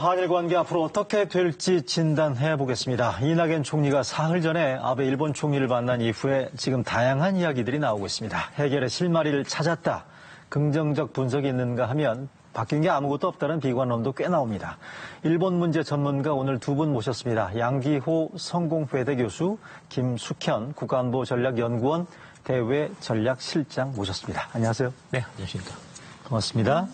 한일 관계 앞으로 어떻게 될지 진단해 보겠습니다. 이낙연 총리가 사흘 전에 아베 일본 총리를 만난 이후에 지금 다양한 이야기들이 나오고 있습니다. 해결의 실마리를 찾았다. 긍정적 분석이 있는가 하면 바뀐 게 아무것도 없다는 비관론도 꽤 나옵니다. 일본 문제 전문가 오늘 두 분 모셨습니다. 양기호 성공회대 교수, 김숙현 국가안보전략연구원 대외전략실장 모셨습니다. 안녕하세요. 네, 안녕하십니까. 고맙습니다.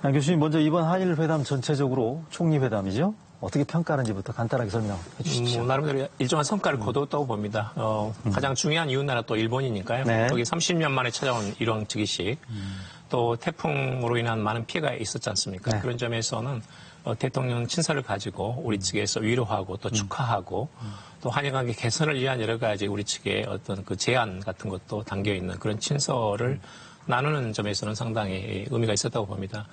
양 교수님, 먼저 이번 한일 회담 전체적으로 총리 회담이죠? 어떻게 평가하는지부터 간단하게 설명해 주십시오. 나름대로 일정한 성과를 거두었다고 봅니다. 가장 중요한 이웃 나라 또 일본이니까요. 네. 거기 30년 만에 찾아온 일원 즉위식, 또 태풍으로 인한 많은 피해가 있었지 않습니까? 네. 그런 점에서는 대통령 친서를 가지고 우리 측에서 위로하고 또 축하하고 또 한일 관계 개선을 위한 여러 가지 우리 측의 어떤 그 제안 같은 것도 담겨 있는 그런 친서를 나누는 점에서는 상당히 의미가 있었다고 봅니다.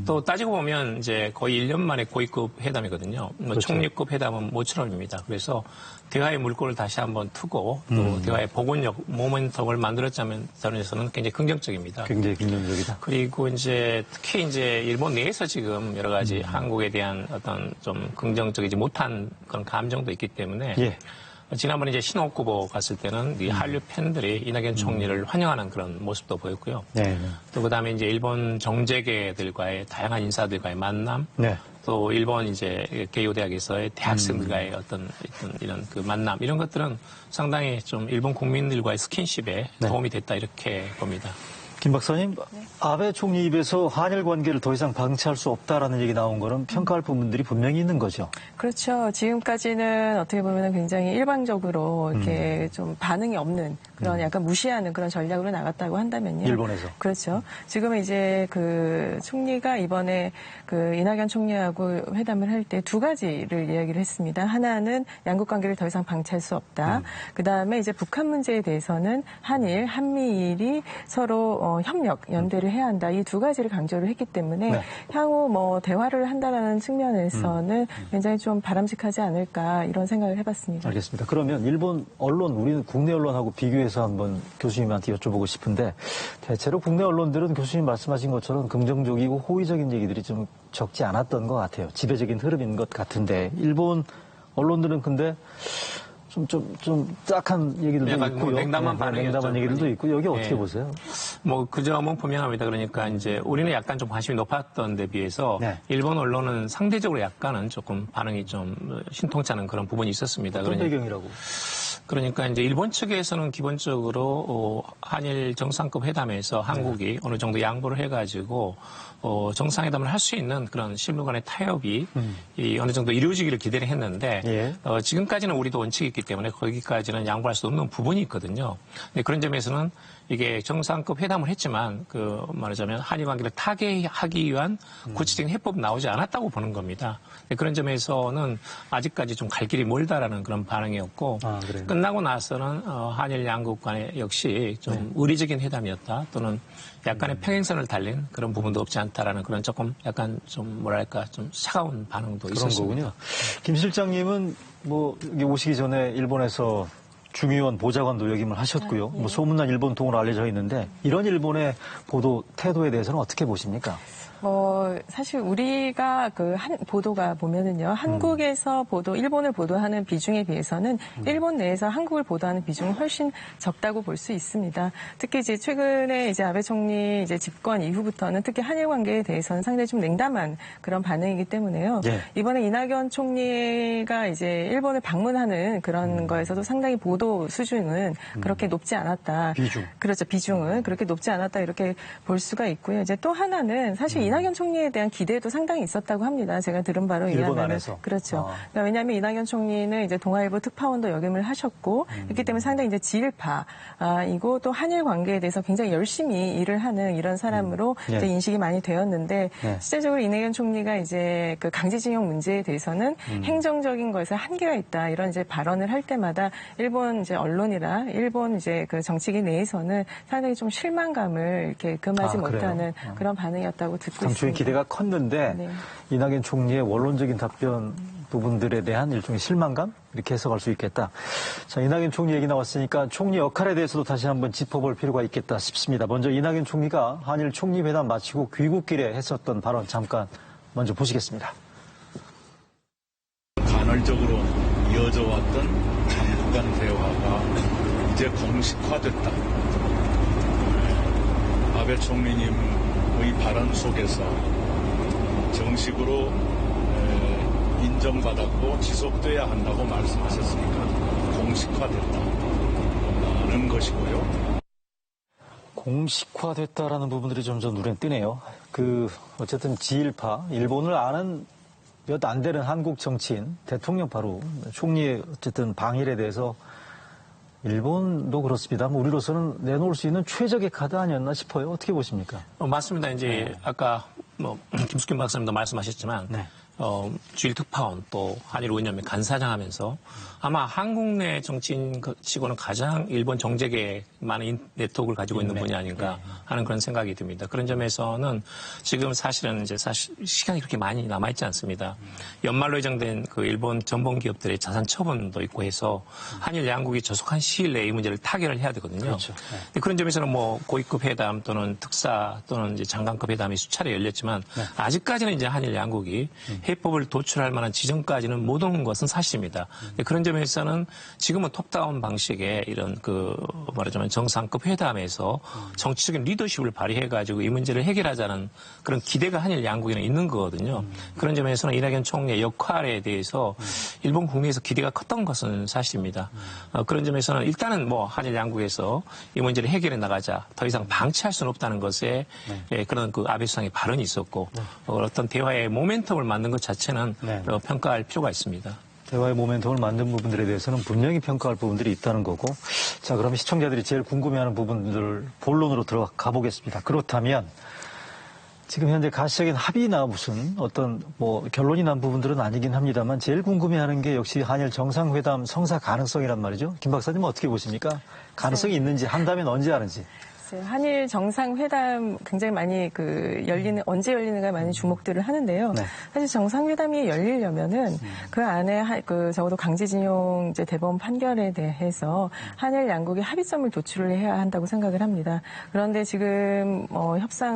또 따지고 보면 이제 거의 1년 만에 고위급 회담이거든요. 그렇죠. 총리급 회담은 모처럼입니다. 그래서 대화의 물꼬를 다시 한번 트고 또 대화의 복원력, 모멘텀을 만들었자면 저는 굉장히 긍정적입니다. 굉장히 긍정적이다. 그리고 이제 특히 이제 일본 내에서 지금 여러 가지 한국에 대한 어떤 좀 긍정적이지 못한 그런 감정도 있기 때문에 예. 지난번에 이제 신호쿠보 갔을 때는 이 한류 팬들이 이낙연 총리를 환영하는 그런 모습도 보였고요. 네. 또 그다음에 이제 일본 정재계들과의 다양한 인사들과의 만남, 네. 또 일본 이제 게이오 대학에서의 대학생들과의 어떤 이런 그 만남 이런 것들은 상당히 좀 일본 국민들과의 스킨십에 네. 도움이 됐다 이렇게 봅니다. 김 박사님, 네. 아베 총리 입에서 한일 관계를 더 이상 방치할 수 없다라는 얘기 나온 거는 평가할 부분들이 분명히 있는 거죠. 그렇죠. 지금까지는 어떻게 보면 굉장히 일방적으로 이렇게 좀 반응이 없는 그런 약간 무시하는 그런 전략으로 나갔다고 한다면요. 일본에서. 그렇죠. 지금은 이제 그 총리가 이번에 그 이낙연 총리하고 회담을 할 때 두 가지를 이야기를 했습니다. 하나는 양국 관계를 더 이상 방치할 수 없다. 그 다음에 이제 북한 문제에 대해서는 한미일이 서로 협력, 연대를 해야 한다. 이 두 가지를 강조를 했기 때문에 네. 향후 뭐 대화를 한다라는 측면에서는 굉장히 좀 바람직하지 않을까 이런 생각을 해봤습니다. 알겠습니다. 그러면 일본 언론, 우리는 국내 언론하고 비교해서 한번 교수님한테 여쭤보고 싶은데 대체로 국내 언론들은 교수님 말씀하신 것처럼 긍정적이고 호의적인 얘기들이 좀 적지 않았던 것 같아요. 지배적인 흐름인 것 같은데 일본 언론들은 근데 좀 딱한 얘기들도 약간 있고요. 뭐 냉담한 반응이었죠. 냉담한 얘기들도 있고 여기 어떻게 네. 보세요? 뭐 그 점은 분명합니다. 그러니까 이제 우리는 약간 좀 관심이 높았던 데 비해서 네. 일본 언론은 상대적으로 약간은 조금 반응이 좀 신통치 않은 그런 부분이 있었습니다. 어떤 배경이라고? 그러니까 이제 일본 측에서는 기본적으로 한일 정상급 회담에서 한국이 어느 정도 양보를 해가지고 정상회담을 할 수 있는 그런 실무 간의 타협이 이 어느 정도 이루어지기를 기대를 했는데 예. 지금까지는 우리도 원칙이 있기 때문에 거기까지는 양보할 수 없는 부분이 있거든요. 근데 그런 점에서는 이게 정상급 회담을 했지만 그 말하자면 한일 관계를 타개하기 위한 구체적인 해법이 나오지 않았다고 보는 겁니다. 그런 점에서는 아직까지 좀 갈 길이 멀다라는 그런 반응이었고 끝나고 나서는 한일 양국 간에 역시 좀 의리적인 회담이었다 또는 약간의 평행선을 달린 그런 부분도 없지 않다라는 그런 조금 약간 좀 뭐랄까 좀 차가운 반응도 그런 있었습니다. 거군요. 김 실장님은 뭐 여기 오시기 전에 일본에서 중의원 보좌관도 역임을 하셨고요. 뭐 소문난 일본 통으로 알려져 있는데 이런 일본의 보도 태도에 대해서는 어떻게 보십니까? 사실 우리가 보도가 보면은요, 한국에서 일본을 보도하는 비중에 비해서는 일본 내에서 한국을 보도하는 비중은 훨씬 적다고 볼 수 있습니다. 특히 이제 최근에 이제 아베 총리 이제 집권 이후부터는 특히 한일 관계에 대해서는 상당히 좀 냉담한 그런 반응이기 때문에요. 예. 이번에 이낙연 총리가 이제 일본을 방문하는 그런 거에서도 상당히 보도 수준은 그렇게 높지 않았다. 비중. 그렇죠. 비중은 그렇게 높지 않았다 이렇게 볼 수가 있고요. 이제 또 하나는 사실 이낙연 총리에 대한 기대도 상당히 있었다고 합니다. 제가 들은 바로 일본 의하면 안에서. 그렇죠. 그러니까 왜냐하면 이낙연 총리는 이제 동아일보 특파원도 역임을 하셨고 그렇기 때문에 상당히 이제 지일파이고 또 한일 관계에 대해서 굉장히 열심히 일을 하는 이런 사람으로 예. 이제 인식이 많이 되었는데 예. 실제적으로 이낙연 총리가 이제 그 강제징용 문제에 대해서는 행정적인 것에 한계가 있다 이런 이제 발언을 할 때마다 일본 이제 언론이나 일본 이제 그 정치계 내에서는 상당히 좀 실망감을 이렇게 금하지 못하는 그런 반응이었다고 듣고 있습니다. 당초에 기대가 컸는데 네. 이낙연 총리의 원론적인 답변 부분들에 대한 일종의 실망감? 이렇게 해석할 수 있겠다. 자, 이낙연 총리 얘기 나왔으니까 총리 역할에 대해서도 다시 한번 짚어볼 필요가 있겠다 싶습니다. 먼저 이낙연 총리가 한일 총리 회담 마치고 귀국길에 했었던 발언 잠깐 먼저 보시겠습니다. 간헐적으로 이어져 왔던 장부 간 대화가 이제 공식화됐다. 아베 총리님의 발언 속에서 정식으로 인정받았고 지속돼야 한다고 말씀하셨으니까 공식화됐다는 것이고요. 공식화됐다라는 부분들이 점점 눈에 띄네요. 어쨌든 지일파, 일본을 아는 몇 안 되는 한국 정치인, 대통령 바로 총리의 어쨌든 방일에 대해서 일본도 그렇습니다. 우리로서는 내놓을 수 있는 최적의 카드 아니었나 싶어요. 어떻게 보십니까? 맞습니다. 이제 아까 김숙현 박사님도 말씀하셨지만 주일 특파원 또 한일 의원연맹 간사장 하면서 아마 한국 내 정치인 치고는 가장 일본 정책에 많은 네트워크를 가지고 있는 분이 아닌가 하는 그런 생각이 듭니다. 그런 점에서는 지금 사실은 시간이 그렇게 많이 남아있지 않습니다. 연말로 예정된 일본 전범 기업들의 자산 처분도 있고 해서 한일 양국이 조속한 시일 내에 이 문제를 타결을 해야 되거든요. 그렇죠. 그런 점에서는 고위급 회담 또는 특사 또는 이제 장관급 회담이 수차례 열렸지만 아직까지는 이제 한일 양국이 해법을 도출할 만한 지점까지는 못 온 것은 사실입니다. 그런 점에서는 지금은 톱다운 방식의 이런 말하자면 정상급 회담에서 정치적인 리더십을 발휘해가지고 이 문제를 해결하자는 그런 기대가 한일 양국에는 있는 거거든요. 그런 점에서는 이낙연 총리의 역할에 대해서 일본 국내에서 기대가 컸던 것은 사실입니다. 그런 점에서는 일단은 한일 양국에서 이 문제를 해결해 나가자 더 이상 방치할 수는 없다는 것에 그런 아베 수상의 발언이 있었고 어떤 대화의 모멘텀을 만든 것 자체는 평가할 필요가 있습니다. 대화의 모멘텀을 만든 부분들에 대해서는 분명히 평가할 부분들이 있다는 거고. 자, 그럼 시청자들이 제일 궁금해하는 부분들 본론으로 들어가 보겠습니다. 그렇다면 지금 현재 가시적인 합의나 무슨 어떤 결론이 난 부분들은 아니긴 합니다만 제일 궁금해하는 게 역시 한일 정상회담 성사 가능성이란 말이죠. 김 박사님 어떻게 보십니까? 가능성이 있는지, 한다면 언제 하는지. 한일 정상회담 굉장히 많이 언제 열리는가 많이 주목들을 하는데요. 사실 정상회담이 열리려면은 그 안에 적어도 강제징용 이제 대법원 판결에 대해서 한일 양국이 합의점을 도출을 해야 한다고 생각을 합니다. 그런데 지금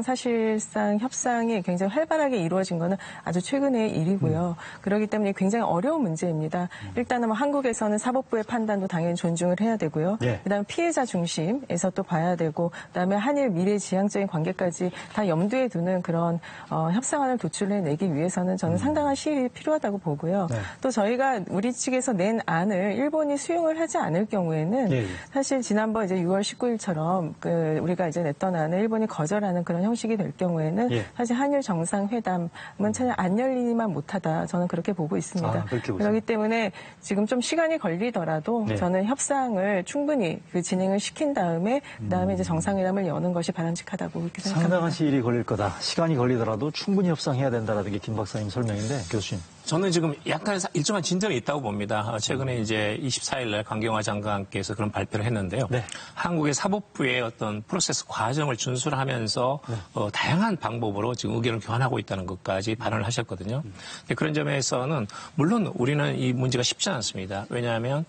사실상 협상이 굉장히 활발하게 이루어진 거는 아주 최근의 일이고요. 그렇기 때문에 굉장히 어려운 문제입니다. 일단은 한국에서는 사법부의 판단도 당연히 존중을 해야 되고요. 그다음에 피해자 중심에서 또 봐야 되고 그다음에 한일 미래지향적인 관계까지 다 염두에 두는 그런 협상안을 도출해내기 위해서는 저는 상당한 시일이 필요하다고 보고요. 또 저희가 우리 측에서 낸 안을 일본이 수용을 하지 않을 경우에는 사실 지난번 이제 6월 19일처럼 우리가 이제 냈던 안을 일본이 거절하는 그런 형식이 될 경우에는 사실 한일 정상회담은 전혀 안 열리만 못하다 저는 그렇게 보고 있습니다. 그렇기 때문에 지금 좀 시간이 걸리더라도 저는 협상을 충분히 진행을 시킨 다음에 그다음에 이제 정상회담을 여는 것이 바람직하다고 그렇게 생각합니다. 상당한 시일이 걸릴 거다. 시간이 걸리더라도 충분히 협상해야 된다라는 게 김 박사님 설명인데 교수님. 저는 지금 약간 일정한 진전이 있다고 봅니다. 최근에 이제 24일 날 강경화 장관께서 그런 발표를 했는데요. 한국의 사법부의 어떤 프로세스 과정을 준수하면서 다양한 방법으로 지금 의견을 교환하고 있다는 것까지 발언을 하셨거든요. 그런 점에서는 물론 우리는 이 문제가 쉽지 않습니다. 왜냐하면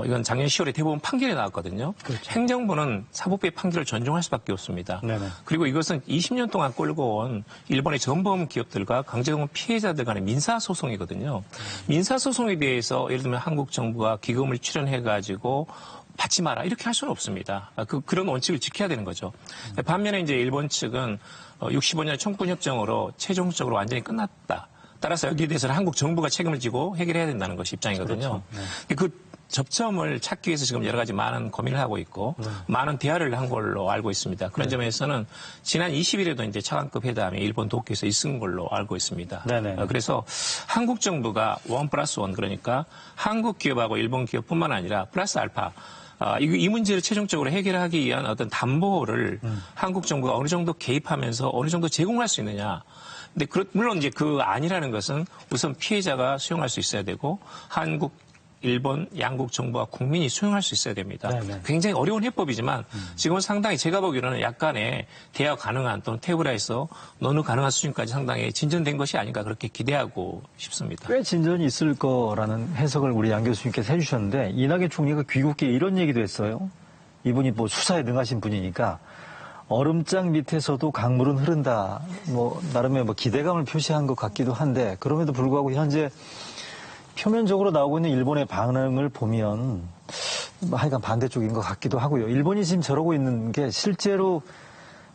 이건 작년 10월에 대법원 판결이 나왔거든요. 행정부는 사법부의 판결을 존중할 수밖에 없습니다. 그리고 이것은 20년 동안 끌고 온 일본의 전범 기업들과 강제동원 피해자들 간의 민사소송이거든요. 민사소송에 대해서 예를 들면 한국 정부가 기금을 출연해가지고 받지 마라 이렇게 할 수는 없습니다. 그런 원칙을 지켜야 되는 거죠. 반면에 이제 일본 측은 65년의 청구협정으로 최종적으로 완전히 끝났다. 따라서 여기에 대해서는 한국 정부가 책임을 지고 해결해야 된다는 것이 입장이거든요. 그 접점을 찾기 위해서 지금 여러 가지 많은 고민을 하고 있고 많은 대화를 한 걸로 알고 있습니다. 그런 점에서는 지난 20일에도 이제 차관급 회담이 일본 도쿄에서 있은 걸로 알고 있습니다. 그래서 한국 정부가 1+1 그러니까 한국 기업하고 일본 기업뿐만 아니라 플러스 알파 이 문제를 최종적으로 해결하기 위한 어떤 담보를 한국 정부가 어느 정도 개입하면서 어느 정도 제공할 수 있느냐. 근데 물론 이제 그 안이라는 것은 우선 피해자가 수용할 수 있어야 되고 한국 일본 양국 정부와 국민이 수용할 수 있어야 됩니다. 굉장히 어려운 해법이지만 지금은 상당히 제가 보기로는 약간의 대화 가능한 또는 테이블에서 논의 가능한 수준까지 상당히 진전된 것이 아닌가 그렇게 기대하고 싶습니다. 꽤 진전이 있을 거라는 해석을 우리 양 교수님께서 해주셨는데 이낙연 총리가 귀국에 이런 얘기도 했어요. 이분이 수사에 능하신 분이니까 얼음장 밑에서도 강물은 흐른다. 나름의 기대감을 표시한 것 같기도 한데 그럼에도 불구하고 현재 표면적으로 나오고 있는 일본의 반응을 보면 하여간 반대쪽인 것 같기도 하고요. 일본이 지금 저러고 있는 게 실제로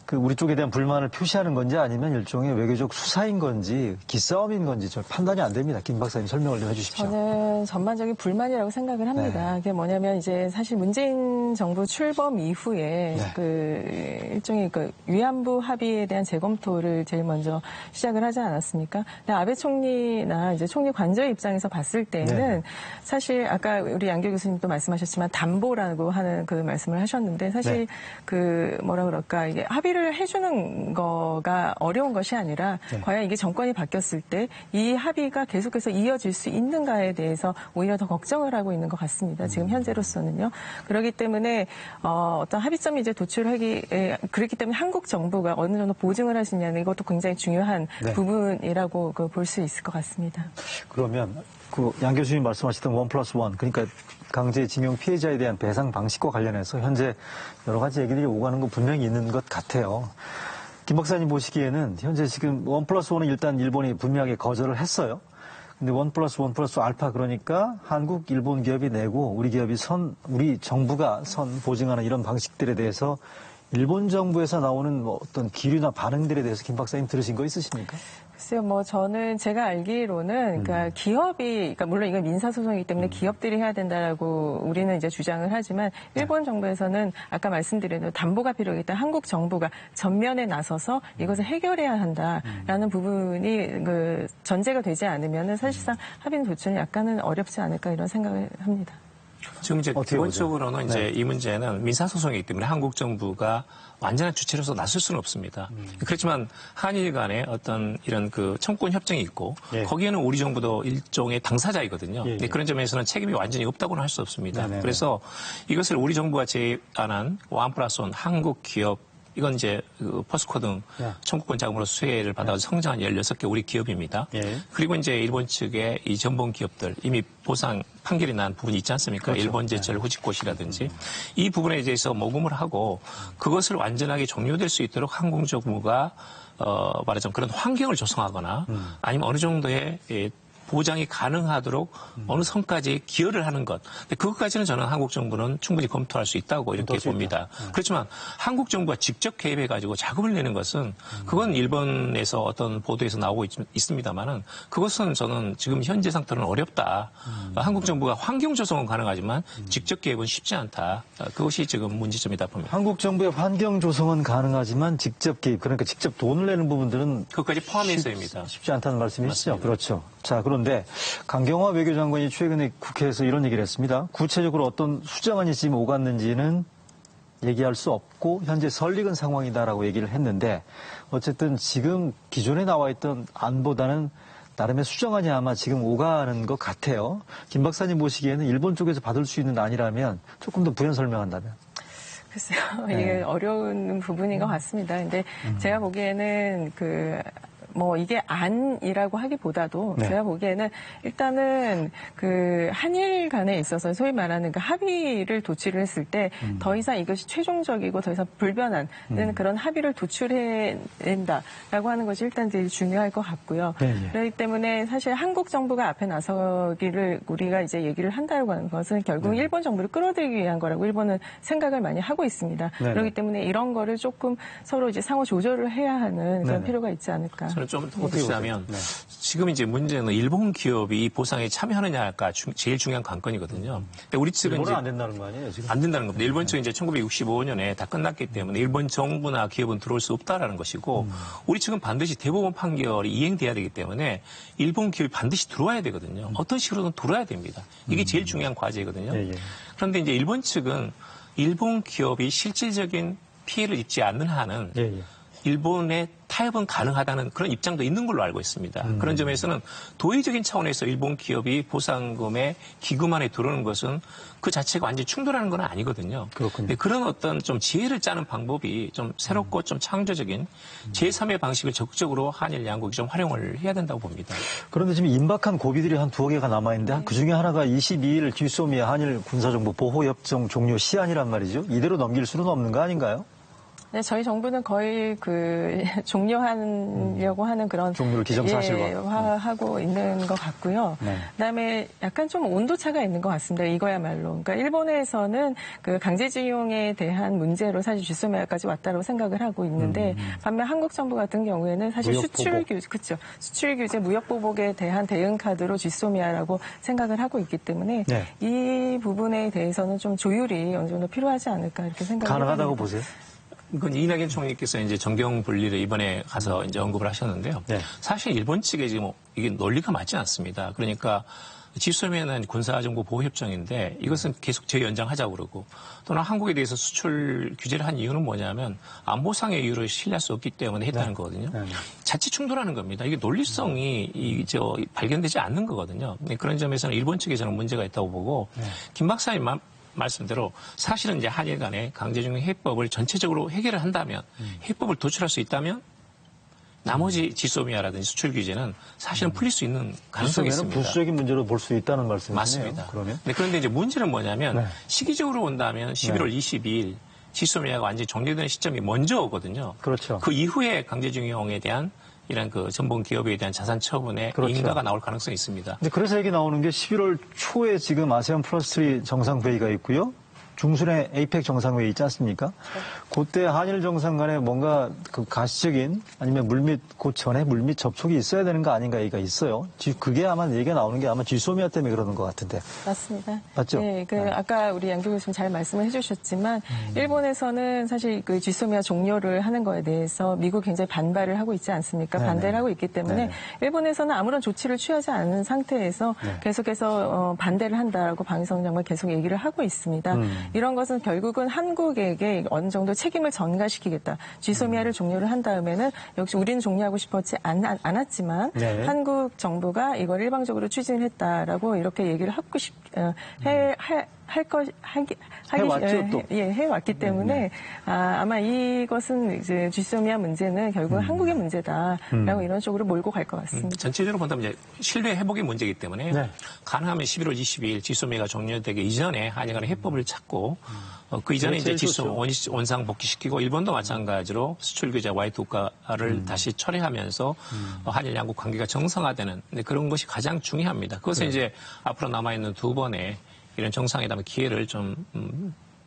그 우리 쪽에 대한 불만을 표시하는 건지 아니면 일종의 외교적 수사인 건지 기싸움인 건지 저 판단이 안 됩니다. 김 박사님 설명을 좀 해주십시오. 저는 전반적인 불만이라고 생각을 합니다. 네. 그게 뭐냐면 이제 사실 문재인 정부 출범 이후에 네. 그 일종의 그 위안부 합의에 대한 재검토를 제일 먼저 시작을 하지 않았습니까? 근데 아베 총리나 이제 총리 관저의 입장에서 봤을 때는 네. 사실 아까 우리 양교 교수님도 말씀하셨지만 담보라고 하는 그 말씀을 하셨는데 사실 네. 그 뭐라 그럴까 이게 합의를 해주는 거가 어려운 것이 아니라 네. 과연 이게 정권이 바뀌었을 때 이 합의가 계속해서 이어질 수 있는가에 대해서 오히려 더 걱정을 하고 있는 것 같습니다. 지금 현재로서는요. 그렇기 때문에 어떤 합의점이 이제 그렇기 때문에 한국 정부가 어느 정도 보증을 할 수 있냐는 이것도 굉장히 중요한 네. 부분이라고 볼 수 있을 것 같습니다. 그러면 그 양 교수님 말씀하셨던 1+1 그러니까 강제징용 피해자에 대한 배상 방식과 관련해서 현재 여러 가지 얘기들이 오가는 건 분명히 있는 것 같아요. 김 박사님 보시기에는 현재 지금 1+1은 일단 일본이 분명하게 거절을 했어요. 근데 1+1+1 알파 그러니까 한국, 일본 기업이 내고 우리 기업이 우리 정부가 보증하는 이런 방식들에 대해서 일본 정부에서 나오는 뭐 어떤 기류나 반응들에 대해서 김 박사님 들으신 거 있으십니까? 글쎄요, 제가 알기로는, 그러니까 그러니까 물론 이건 민사소송이기 때문에 기업들이 해야 된다라고 우리는 이제 주장을 하지만 일본 정부에서는 아까 말씀드린 대로 담보가 필요하기 때문에 한국 정부가 전면에 나서서 이것을 해결해야 한다라는 부분이 그 전제가 되지 않으면은 사실상 합의 도출은 약간은 어렵지 않을까 이런 생각을 합니다. 지금 이제 기본적으로는 보죠? 이제 네. 이 문제는 민사소송이기 때문에 한국 정부가 완전한 주체로서 나설 수는 없습니다. 그렇지만 한일 간에 어떤 이런 그 청구권 협정이 있고 예. 거기에는 우리 정부도 일종의 당사자이거든요. 예, 예. 근데 그런 점에서는 책임이 완전히 없다고는 할 수 없습니다. 네네네. 그래서 이것을 우리 정부가 제안한 1+1 한국 기업 이건 이제 그 포스코 등 야. 청구권 자금으로 수혜를 받아 성장한 16개 우리 기업입니다. 예. 그리고 이제 일본 측의 이 전범 기업들 이미 보상 판결이 난 부분이 있지 않습니까? 그렇죠. 일본제철 후지코시라든지 이 부분에 대해서 모금을 하고 그것을 완전하게 종료될 수 있도록 한국 정부가 말하자면 그런 환경을 조성하거나 아니면 어느 정도의 보장이 가능하도록 어느 선까지 기여를 하는 것. 근데 그것까지는 저는 한국 정부는 충분히 검토할 수 있다고 이렇게 봅니다. 그렇지만 한국 정부가 직접 개입해가지고 자금을 내는 것은 그건 일본에서 어떤 보도에서 나오고 있습니다만은 그것은 저는 지금 현재 상태로는 어렵다. 한국 정부가 환경 조성은 가능하지만 직접 개입은 쉽지 않다. 그것이 지금 문제점이다 봅니다. 한국 정부의 환경 조성은 가능하지만 직접 개입, 그러니까 직접 돈을 내는 부분들은 그것까지 포함해서입니다. 쉽지 않다는 말씀이시죠? 맞습니다. 그렇죠. 자, 그런데 강경화 외교장관이 최근에 국회에서 이런 얘기를 했습니다. 구체적으로 어떤 수정안이 지금 오갔는지는 얘기할 수 없고 현재 설익은 상황이다라고 얘기를 했는데 어쨌든 지금 기존에 나와 있던 안보다는 나름의 수정안이 아마 지금 오가는 것 같아요. 김 박사님 보시기에는 일본 쪽에서 받을 수 있는 안이라면 조금 더 부연 설명한다면. 글쎄요, 이게 어려운 부분인 것 같습니다. 근데 제가 보기에는 이게 안이라고 하기보다도 네. 제가 보기에는 일단은 그 한일 간에 있어서 소위 말하는 그 합의를 도출을 했을 때 더 이상 이것이 최종적이고 더 이상 불변한 그런 합의를 도출해낸다라고 하는 것이 일단 제일 중요할 것 같고요. 네, 네. 그렇기 때문에 사실 한국 정부가 앞에 나서기를 우리가 이제 얘기를 한다고 하는 것은 결국 일본 정부를 끌어들이기 위한 거라고 일본은 생각을 많이 하고 있습니다. 네, 네. 그렇기 때문에 이런 거를 조금 서로 이제 상호 조절을 해야 하는 그런 네. 필요가 있지 않을까. 저는 좀 덧붙이자면 네. 지금 이제 문제는 일본 기업이 이 보상에 참여하느냐가 제일 중요한 관건이거든요. 근데 우리 측은 일본은 이제 안 된다는 거 아니에요, 지금? 안 된다는 겁니다. 일본 측은 이제 1965년에 다 끝났기 때문에 일본 정부나 기업은 들어올 수 없다라는 것이고 우리 측은 반드시 대법원 판결이 이행돼야 되기 때문에 일본 기업이 반드시 들어와야 되거든요. 어떤 식으로든 들어와야 됩니다. 이게 제일 중요한 과제거든요. 예, 예. 그런데 이제 일본 측은 일본 기업이 실질적인 피해를 입지 않는 한은 예, 예. 일본의 타협은 가능하다는 그런 입장도 있는 걸로 알고 있습니다. 그런 점에서는 도의적인 차원에서 일본 기업이 보상금의 기금 안에 들어오는 것은 그 자체가 완전히 충돌하는 건 아니거든요. 그렇군요. 근데 그런 어떤 좀 지혜를 짜는 방법이 좀 새롭고 좀 창조적인 제3의 방식을 적극적으로 한일 양국이 좀 활용을 해야 된다고 봅니다. 그런데 지금 임박한 고비들이 한 두어 개가 남아있는데 그 중에 하나가 22일 뒷소미의 한일 군사정보 보호협정 종료 시한이란 말이죠. 이대로 넘길 수는 없는 거 아닌가요? 네, 저희 정부는 거의 종료하려고 하는 그런 종료를 기정사실화 하고 있는 것 같고요. 네. 그다음에 약간 좀 온도차가 있는 것 같습니다. 이거야말로. 그러니까 일본에서는 그 강제징용에 대한 문제로 사실 쥐소미아까지 왔다고 생각을 하고 있는데 반면 한국 정부 같은 경우에는 사실 수출 규제, 무역 보복에 대한 대응 카드로 쥐소미아라고 생각을 하고 있기 때문에 네. 이 부분에 대해서는 좀 조율이 어느 정도 필요하지 않을까 이렇게 생각을 가능하다고 합니다. 보세요? 그건 이낙연 총리께서 이제 정경 분리를 이번에 가서 이제 언급을 하셨는데요. 네. 사실 일본 측에 지금 이게 논리가 맞지 않습니다. 그러니까 지소미아는 군사정보 보호협정인데 이것은 계속 재연장하자고 그러고 또는 한국에 대해서 수출 규제를 한 이유는 뭐냐면 안보상의 이유를 신뢰할 수 없기 때문에 했다는 거거든요. 자칫 충돌하는 겁니다. 이게 논리성이 발견되지 않는 거거든요. 그런 점에서는 일본 측에 저는 문제가 있다고 보고 김 박사님 말씀대로 사실은 이제 한일 간의 강제징용 해법을 전체적으로 해결을 한다면 해법을 도출할 수 있다면 나머지 지소미아라든지 수출 규제는 사실은 풀릴 수 있는 가능성이 있습니다. 부수적인 문제로 볼 수 있다는 말씀이시네요. 맞습니다. 그러면 그런데 이제 문제는 뭐냐면 네. 시기적으로 본다면 11월 22일 지소미아가 완전히 종료되는 시점이 먼저 오거든요. 그렇죠. 그 이후에 강제징용에 대한 이런 그 전범 기업에 대한 자산 처분에 그렇죠. 인가가 나올 가능성이 있습니다. 근데 그래서 얘기 나오는 게 11월 초에 지금 아세안 플러스 3 정상회의가 있고요. 중순에 에이펙 정상회의 있지 않습니까? 그때 한일 정상 간에 뭔가 그 가시적인 아니면 물밑, 그 전에 물밑 접촉이 있어야 되는 거 아닌가 얘기가 있어요. 그게 아마 얘기가 나오는 게 아마 지소미아 때문에 그러는 것 같은데. 맞습니다. 맞죠? 네, 아까 우리 양교 교수님 잘 말씀을 해주셨지만 일본에서는 사실 그 지소미아 종료를 하는 거에 대해서 미국이 굉장히 반발을 하고 있지 않습니까? 네네. 반대를 하고 있기 때문에 네네. 일본에서는 아무런 조치를 취하지 않은 상태에서 계속해서 반대를 한다라고 방위성 장관 계속 얘기를 하고 있습니다. 이런 것은 결국은 한국에게 어느 정도 책임을 전가시키겠다. 지소미아를 종료를 한 다음에는 역시 우리는 종료하고 싶었지 않았지만 네. 한국 정부가 이걸 일방적으로 추진을 했다라고 이렇게 얘기를 하고 해왔죠, 또. 해왔기 때문에 아마 이것은 이제 지소미아 문제는 결국은 한국의 문제다라고 이런 쪽으로 몰고 갈 것 같습니다. 전체적으로 본다면 이제 신뢰 회복의 문제이기 때문에 네. 가능하면 11월 22일 지소미아가 종료되기 이전에 한일 간의 해법을 찾고 그 이전에 이제 지소 원상 복귀시키고 일본도 마찬가지로 수출 규제 와이트 국가를 다시 철회하면서 한일 양국 관계가 정상화되는 그런 것이 가장 중요합니다. 그것은 이제 앞으로 남아있는 두 번의 이런 정상회담의 기회를 좀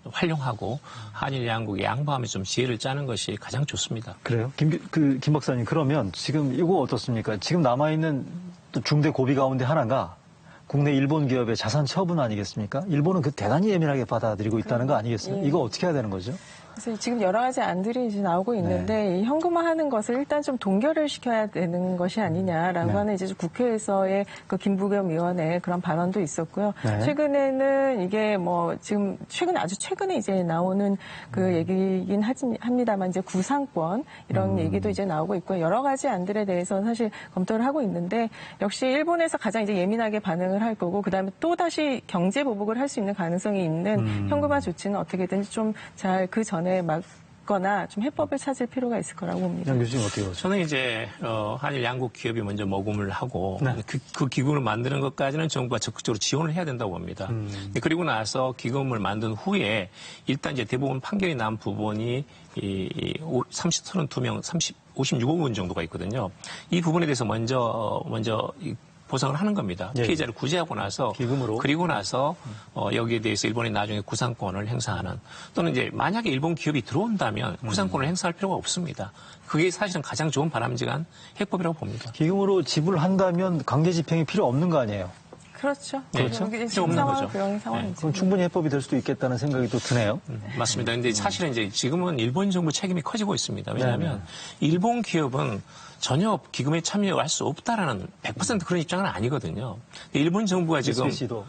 활용하고 한일 양국이 양보하면서 좀 지혜를 짜는 것이 가장 좋습니다. 그래요? 김 박사님, 그러면 지금 이거 어떻습니까? 지금 남아있는 또 중대 고비 가운데 하나가 국내 일본 기업의 자산 처분 아니겠습니까? 일본은 대단히 예민하게 받아들이고 있다는 거 아니겠어요? 이거 어떻게 해야 되는 거죠? 그래서 지금 여러 가지 안들이 이제 나오고 있는데 이 현금화하는 것을 일단 좀 동결을 시켜야 되는 것이 아니냐라고 하는 이제 국회에서의 그 김부겸 의원의 그런 발언도 있었고요. 네. 최근에는 이게 뭐 지금 아주 최근에 이제 나오는 그 얘기긴 합니다만 이제 구상권 이런 얘기도 이제 나오고 있고요. 여러 가지 안들에 대해서 사실 검토를 하고 있는데 역시 일본에서 가장 이제 예민하게 반응을 할 거고 그다음에 또 다시 경제 보복을 할 수 있는 가능성이 있는 현금화 조치는 어떻게든지 좀 잘 그 전에 막거나 좀 해법을 찾을 필요가 있을 거라고 봅니다. 양 교수님 어떻게 보세요? 저는 이제 한일 양국 기업이 먼저 모금을 하고 네. 그 기금을 만드는 것까지는 정부가 적극적으로 지원을 해야 된다고 봅니다. 그리고 나서 기금을 만든 후에 일단 이제 대부분 판결이 난 부분이 32명, 56억 원 정도가 있거든요. 이 부분에 대해서 먼저 보상을 하는 겁니다. 예. 피해자를 구제하고 나서 기금으로. 그리고 나서 여기에 대해서 일본이 나중에 구상권을 행사하는 또는 이제 만약에 일본 기업이 들어온다면 구상권을 행사할 필요가 없습니다. 그게 사실은 가장 좋은 바람직한 해법이라고 봅니다. 기금으로 지불한다면 강제 집행이 필요 없는 거 아니에요? 그렇죠. 그렇죠. 지금 상황은 그런 상황이죠. 그럼 충분히 해법이 될 수도 있겠다는 생각이 또 드네요. 맞습니다. 근데 사실은 이제 지금은 일본 정부 책임이 커지고 있습니다. 왜냐하면 일본 기업은 전혀 기금에 참여할 수 없다라는 100% 그런 입장은 아니거든요. 일본 정부가 지금 SBC도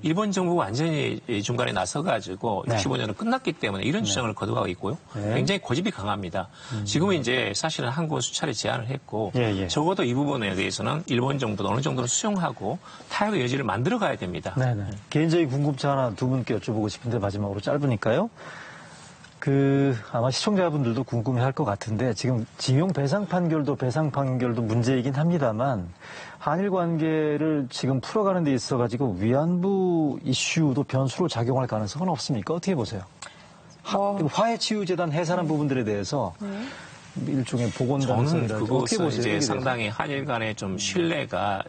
일본 정부가 완전히 중간에 나서가지고 65년은 끝났기 때문에 이런 주장을 거듭하고 있고요. 굉장히 고집이 강합니다. 지금은 이제 사실은 한국은 수차례 제안을 했고 적어도 이 부분에 대해서는 일본 정부도 어느 정도는 수용하고 타협의 여지를 만들어가야 됩니다. 네네. 개인적인 궁금증 하나 두 분께 여쭤보고 싶은데 마지막으로 짧으니까요. 아마 시청자분들도 궁금해할 것 같은데 지금 징용 배상 판결도 문제이긴 합니다만 한일 관계를 지금 풀어가는 데 있어가지고 위안부 이슈도 변수로 작용할 가능성은 없습니까? 어떻게 보세요? 화해치유재단 해산한 부분들에 대해서 일종의 복원 저는 가능성이라든지 어떻게 그것은 보세요? 이제 여기에 상당히 한일 간의 좀 신뢰가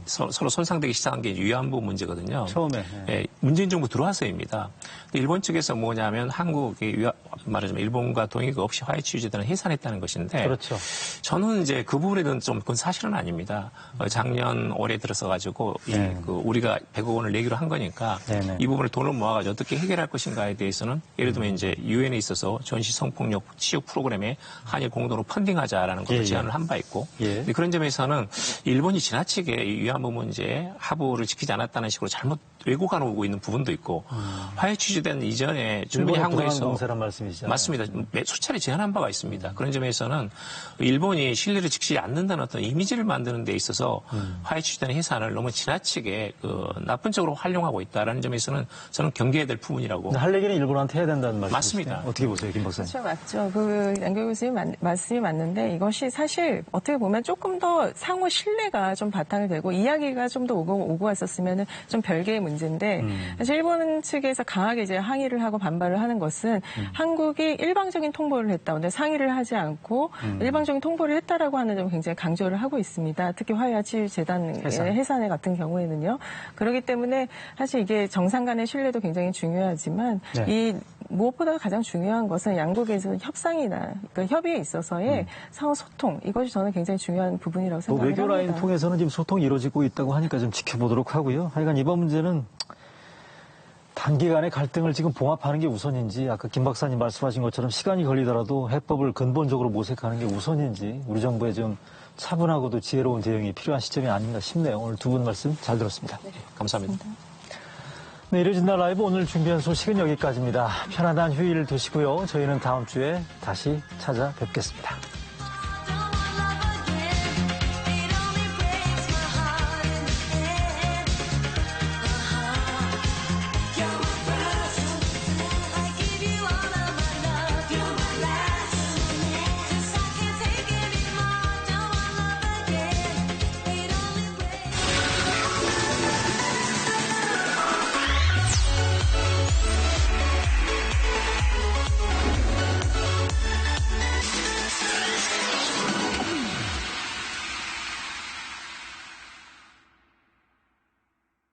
서로 손상되기 시작한 게 위안부 문제거든요. 처음에. 예, 문재인 정부 들어와서입니다. 근데 일본 측에서 뭐냐면 한국이 말하자면 일본과 동의가 없이 화해치유재단을 해산했다는 것인데 그렇죠. 저는 이제 그 부분에 대해서는 좀 그건 사실은 아닙니다. 작년 올해 들어서 가지고 우리가 100억 원을 내기로 한 거니까 네네. 이 부분을 돈을 모아가지고 어떻게 해결할 것인가에 대해서는 예를 들면 이제 유엔에 있어서 전시 성폭력 치유 프로그램에 한일 공동으로 펀딩하자라는 것을 제안을 한 바 있고 근데 그런 점에서는 일본이 지나치게 이 위안부 문제에 합의를 지키지 않았다는 식으로 잘못 왜곡하고 오고 있는 부분도 있고 화해치유재단 이전에 충분히 한국에서 공세란 말씀이시죠? 맞습니다. 수차례 제안한 바가 있습니다. 그런 점에서는 일본이 신뢰를 지키지 않는다는 어떤 이미지를 만드는 데 있어서 화해치유재단 해산을 너무 지나치게 나쁜 쪽으로 활용하고 있다는 점에서는 저는 경계해야 될 부분이라고. 할 얘기는 일본한테 해야 된다는 말씀이시죠? 맞습니다. 어떻게 보세요, 김 박사님? 그렇죠, 맞죠. 그 양교 교수님 말씀이 맞는데 이것이 사실 어떻게 보면 조금 더 상호 신뢰가 좀 바탕이 되고 이야기가 좀 더 오고 왔었으면은 좀 별개의 문제인데 사실 일본 측에서 강하게 이제 항의를 하고 반발을 하는 것은 한국이 일방적인 통보를 했다. 근데 상의를 하지 않고 일방적인 통보를 했다라고 하는 점을 굉장히 강조를 하고 있습니다. 특히 화해치유재단 해산에 같은 경우에는요. 그렇기 때문에 사실 이게 정상 간의 신뢰도 굉장히 중요하지만 이 무엇보다 가장 중요한 것은 양국에서 협상이나 그러니까 협의에 있어서의 상호 소통 이것이 저는 굉장히 중요한 부분이라고 생각을 외교 합니다. 라인 통해서는 지금 소통이 이루어지고 있다고 하니까 좀 지켜보도록 하고요. 하여간 이번 문제는 단기간에 갈등을 지금 봉합하는 게 우선인지 아까 김 박사님 말씀하신 것처럼 시간이 걸리더라도 해법을 근본적으로 모색하는 게 우선인지 우리 정부의 좀 차분하고도 지혜로운 대응이 필요한 시점이 아닌가 싶네요. 오늘 두 분 말씀 잘 들었습니다. 감사합니다. 네, 이루어진 날 라이브 오늘 준비한 소식은 여기까지입니다. 편안한 휴일 되시고요. 저희는 다음 주에 다시 찾아뵙겠습니다.